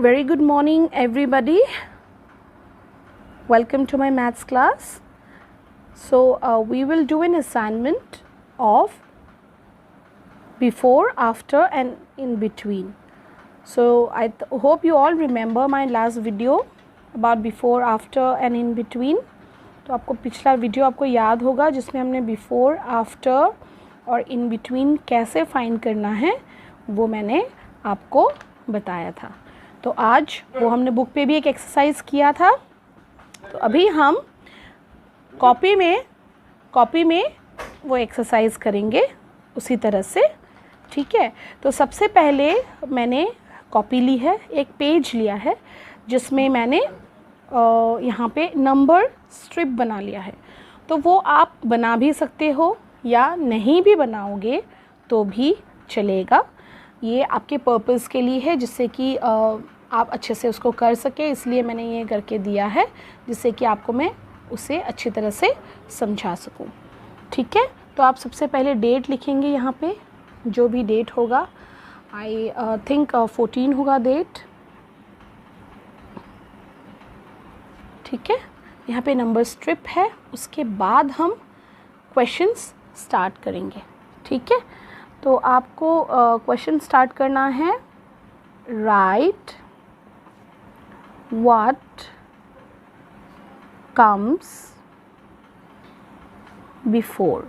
Very good morning everybody. Welcome to my maths class. So we will do an assignment of before, after and in between. So I hope you all remember my last video about before, after and in between. तो आपको पिछला video आपको याद होगा जिसमें हमने before, after और in between कैसे फाइंड करना है वो मैंने आपको बताया था। तो आज वो हमने बुक पे भी एक एक्सरसाइज किया था। तो अभी हम कॉपी में वो एक्सरसाइज करेंगे उसी तरह से, ठीक है। तो सबसे पहले मैंने कॉपी ली है, एक पेज लिया है जिसमें मैंने यहाँ पे नंबर स्ट्रिप बना लिया है। तो वो आप बना भी सकते हो या नहीं भी बनाओगे तो भी चलेगा। ये आपके पर्पस के लिए है जिससे कि आप अच्छे से उसको कर सके, इसलिए मैंने ये करके दिया है जिससे कि आपको मैं उसे अच्छी तरह से समझा सकूं, ठीक है। तो आप सबसे पहले डेट लिखेंगे यहाँ पे, जो भी डेट होगा। आई थिंक 14 होगा डेट, ठीक है। यहाँ पे नंबर स्ट्रिप है, उसके बाद हम क्वेश्चंस स्टार्ट करेंगे, ठीक है। तो आपको क्वेश्चन स्टार्ट करना है, राइट व्हाट कम्स बिफोर,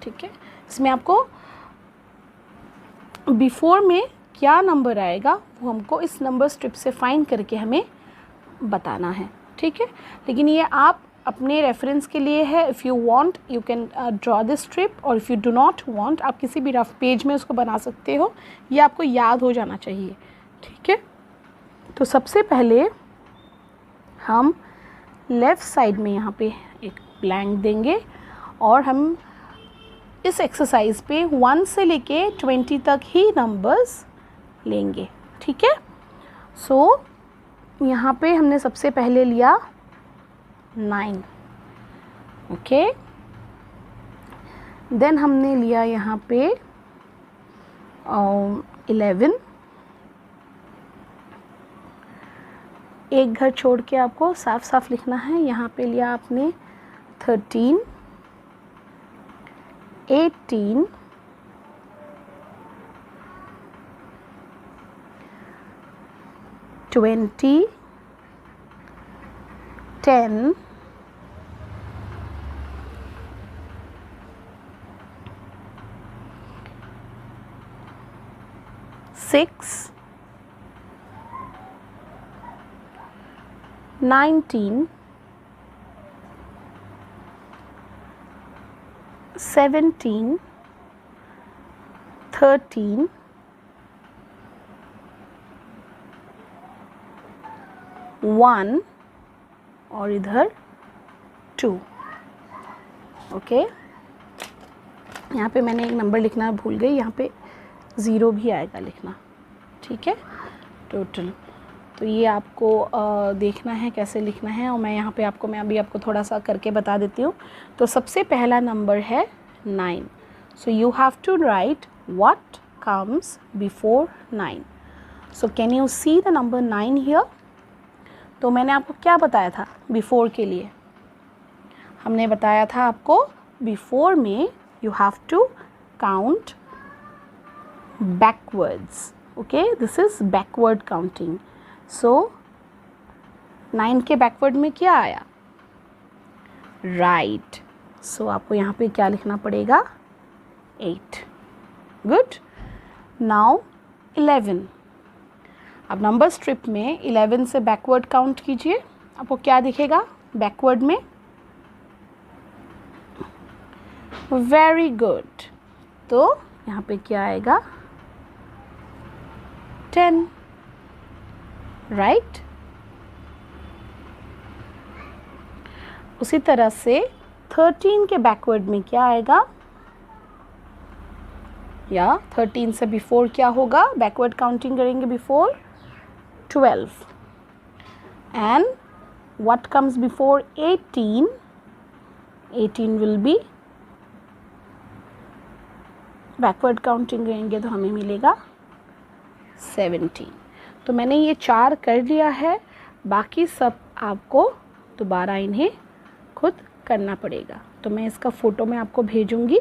ठीक है। इसमें आपको बिफोर में क्या नंबर आएगा वो हमको इस नंबर स्ट्रिप से फाइंड करके हमें बताना है, ठीक है। लेकिन ये आप अपने रेफरेंस के लिए है। If you want you can draw this strip, और if you do not want आप किसी भी रफ पेज में उसको बना सकते हो। ये आपको याद हो जाना चाहिए, ठीक है। तो सबसे पहले हम लेफ़्ट साइड में यहाँ पे एक ब्लैंक देंगे और हम इस एक्सरसाइज पे 1 से लेके 20 तक ही नंबर्स लेंगे, ठीक है। सो यहाँ पे हमने सबसे पहले लिया 9, ओके। देन हमने लिया यहाँ पे 11, एक घर छोड़ के आपको साफ साफ लिखना है। यहाँ पे लिया आपने 13, 18, 20, 10, 6, 19, 17, 13, 1 और इधर 2, ओके। यहाँ पे मैंने एक नंबर लिखना भूल गई, यहाँ पे 0 भी आएगा लिखना, ठीक है, टोटल। तो ये आपको देखना है कैसे लिखना है, और मैं यहाँ पे मैं अभी आपको थोड़ा सा करके बता देती हूँ। तो सबसे पहला नंबर है 9, so you have to write what comes before 9। So can you see the number 9 here. तो मैंने आपको क्या बताया था बिफोर के लिए? हमने बताया था आपको बिफोर में you have to count backwards, okay, this is backward counting. So 9 के बैकवर्ड में क्या आया? राइट। सो आपको यहाँ पे क्या लिखना पड़ेगा? 8, गुड। नाउ 11, अब नंबर स्ट्रिप में 11 से बैकवर्ड काउंट कीजिए, आपको क्या दिखेगा बैकवर्ड में? Very good. तो यहाँ पे क्या आएगा? 10, राइट। उसी तरह से 13 के बैकवर्ड में क्या आएगा? या 13 से बिफोर क्या होगा? बैकवर्ड काउंटिंग करेंगे before 12, and what comes before 18? 18 will be backward counting करेंगे तो हमें मिलेगा 17। तो मैंने ये 4 कर लिया है, बाकी सब आपको दोबारा इन्हें खुद करना पड़ेगा। तो मैं इसका फ़ोटो मैं आपको भेजूँगी,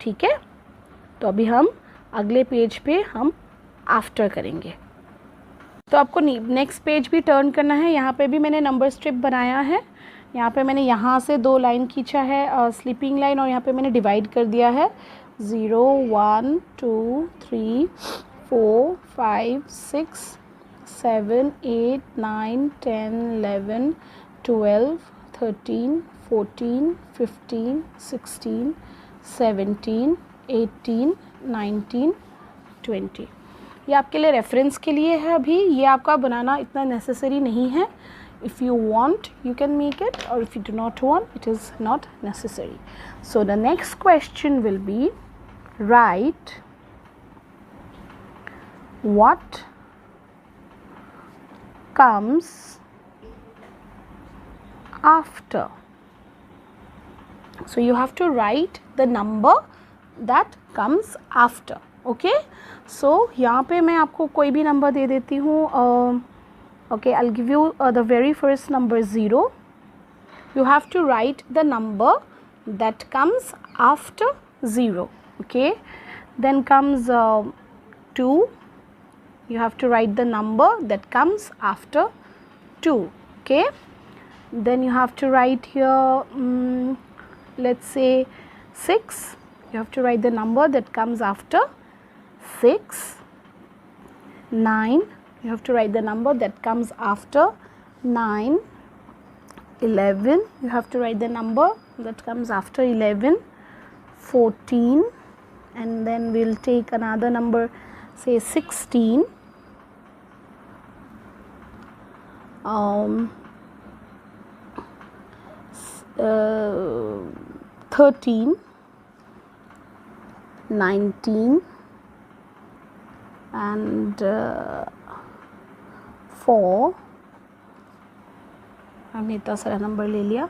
ठीक है। तो अभी हम अगले पेज पे हम आफ्टर करेंगे। तो आपको नेक्स्ट पेज भी टर्न करना है। यहाँ पे भी मैंने नंबर स्ट्रिप बनाया है। यहाँ पे मैंने यहाँ से 2 लाइन खींचा है, स्लीपिंग लाइन, और यहाँ पे मैंने डिवाइड कर दिया है 0 1 2 3 4 5 6 7 8 9 10 11 12 13 14 15 16 17 18 19 20। ये आपके लिए रेफरेंस के लिए है, अभी ये आपका बनाना इतना नेसेसरी नहीं है। If you want you can make it, और if you do not want it is not necessary. So the next question will be right what comes after. So you have to write the number that comes after. Okay, so यहाँ पे मैं आपको कोई भी number दे देती हूँ। Okay, I'll give you the very first number 0. You have to write the number that comes after 0. Okay, then comes 2. You have to write the number that comes after 2. Okay, then you have to write here let's say 6. You have to write the number that comes after 6. 9. You have to write the number that comes after 9. 11. You have to write the number that comes after 11. 14. And then we'll take another number, say 16. 13, 19 and 4. हमने इतना सारा number ले लिया।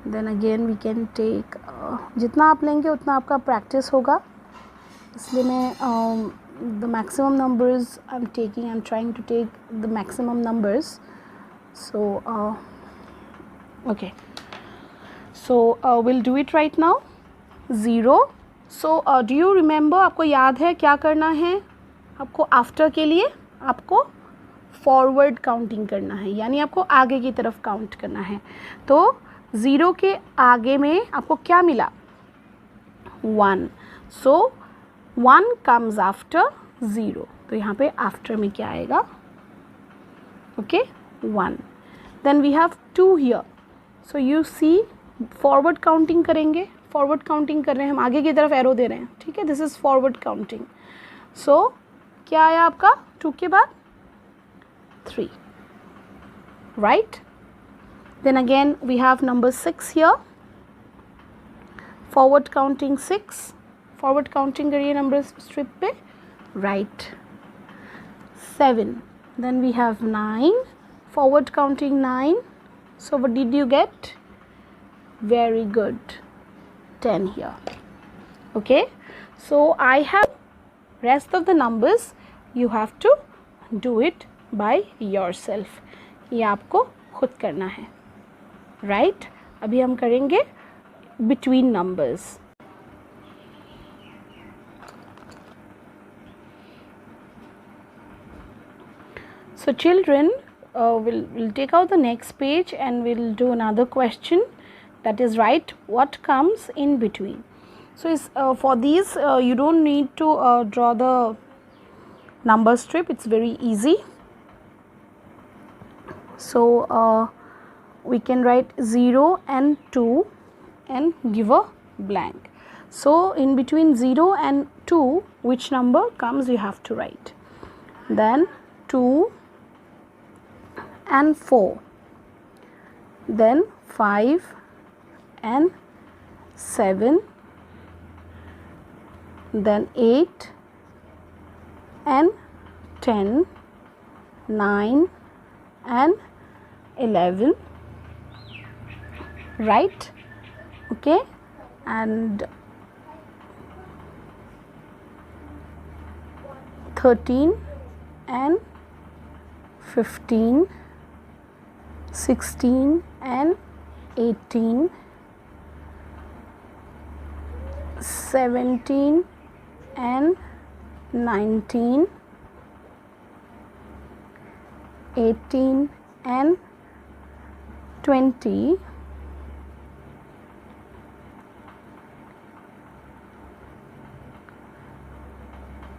Then again we can take, जितना आप लेंगे उतना आपका प्रैक्टिस होगा, इसलिए मैं the maximum numbers I am taking, I am trying to take the maximum numbers. So okay, so we'll do it right now. 0. So do you remember, आपको याद है क्या करना है? आपको आफ्टर के लिए आपको फॉरवर्ड काउंटिंग करना है, यानी आपको आगे की तरफ काउंट करना है। तो 0 के आगे में आपको क्या मिला? 1. So 1 comes after 0. तो यहाँ पे आफ्टर में क्या आएगा? Okay, 1. Then we have 2 here. So you see, forward counting करेंगे, फॉरवर्ड काउंटिंग कर रहे हैं हम, आगे की तरफ एरो दे रहे हैं, ठीक है। This is forward counting. So क्या आया आपका 2 के बाद? 3, right. Then again we have number 6 here, forward counting 6, forward counting करिए नंबर स्ट्रिप पे, right. 7, then we have 9, forward counting 9, so what did you get? Very good, 10 here. Okay, so I have rest of the numbers, you have to do it by yourself. ये आपको खुद करना है, right? अभी हम करेंगे between numbers. So children, we'll take out the next page and we'll do another question. That is, write what comes in between. So for these you don't need to draw the number strip, it's very easy. So we can write 0 and 2 and give a blank. So in between 0 and 2, which number comes you have to write. Then 2 and 4, then 5 and 7, then 8 and 10, 9 and 11, right? Okay, and 13, and 15, 16 and 18, 17 and 19, 18 and 20,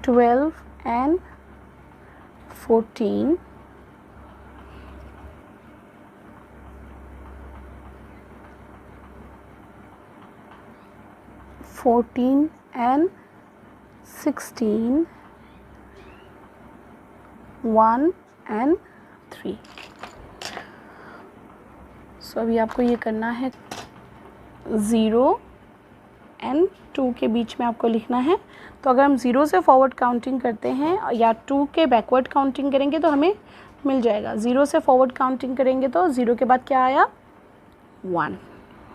12 and 14, 14 and 16, 1 and 3. सो अभी आपको ये करना है 0 and 2 के बीच में आपको लिखना है. तो अगर हम 0 से फॉरवर्ड काउंटिंग करते हैं या 2 के बैकवर्ड काउंटिंग करेंगे तो हमें मिल जाएगा. 0 से फॉरवर्ड काउंटिंग करेंगे तो 0 के बाद क्या आया 1.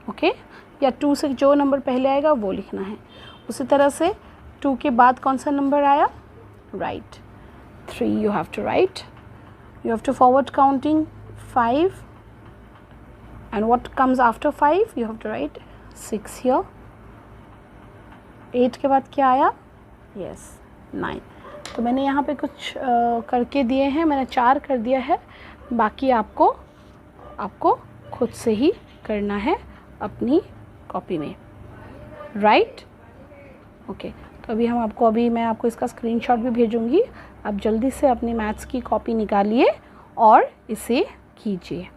ओके, या 2 से जो नंबर पहले आएगा वो लिखना है. उसी तरह से 2 के बाद कौन सा नंबर आया, write 3 you have to write. You have to forward counting 5 and what comes after 5 you have to write 6 here. 8 के बाद क्या आया, yes 9. तो मैंने यहाँ पे कुछ करके दिए हैं, मैंने 4 कर दिया है, बाकी आपको खुद से ही करना है अपनी कॉपी में, राइट. ओके, तो अभी मैं आपको इसका स्क्रीनशॉट भी भेजूँगी. आप जल्दी से अपनी मैथ्स की कॉपी निकालिए और इसे कीजिए.